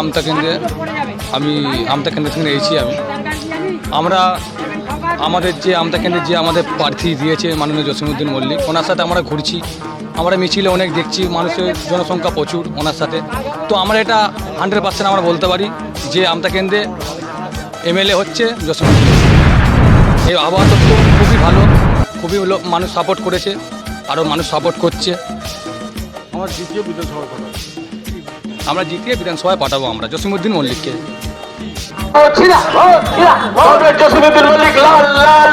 আমতা কেন্দ্রে থেকে এসেছি আমরা আমাদের যে আমতা কেন্দ্রে যে আমাদের প্রার্থী দিয়েছে মাননীয় জসিমউদ্দিন মল্লিক, ওনার সাথে আমরা ঘুরছি, আমরা মিছিলে অনেক দেখছি, মানুষের জনসংখ্যা প্রচুর ওনার সাথে। তো আমরা এটা 100% আমরা বলতে পারি যে আমতা কেন্দ্রে এমএলএ হচ্ছে জসিমউদ্দিন। এই আবহাওয়া তো খুবই ভালো, খুবই মানুষ সাপোর্ট করেছে, আরও মানুষ সাপোর্ট করছে। আমরা জিতিয়ে বিধানসভায় পাঠাবো আমরা জসিমউদ্দিন মল্লিককে। জসিমউদ্দিন মল্লিক লাল লাল